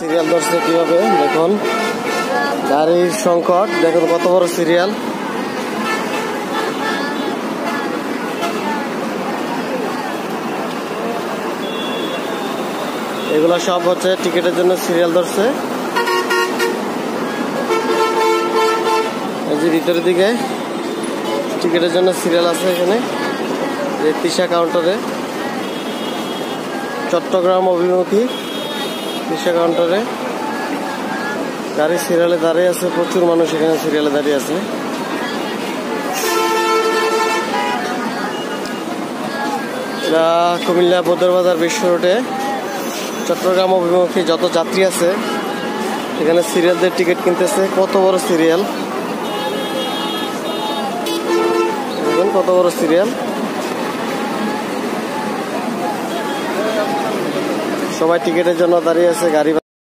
Serial ধরছে কিভাবে দেখুন, গাড়ির সংকট দেখুন, কত বড় সিরিয়াল। এগুলো সব হচ্ছে টিকিটের জন্য সিরিয়াল ধরছে। এই যে ভিতরের দিকে টিকিটের জন্য সিরিয়াল আছে এখানে, এই তিশা কাউন্টারে, চট্টগ্রাম অভিমুখী তিশা কাউন্টারে গাড়ি সিরিয়ালে দাঁড়িয়ে আছে, প্রচুর মানুষ এখানে সিরিয়ালে দাঁড়িয়ে আছে। এটা কুমিল্লা বদরবাজার বিশ্ব রোডে চট্টগ্রাম অভিমুখী যত যাত্রী আছে এখানে সিরিয়াল দিয়ে টিকিট কিনতেছে। কত বড় সিরিয়াল দেখুন, কত বড় সিরিয়াল। সবাই টিকিটের জন্য দাঁড়িয়ে আছে গাড়ি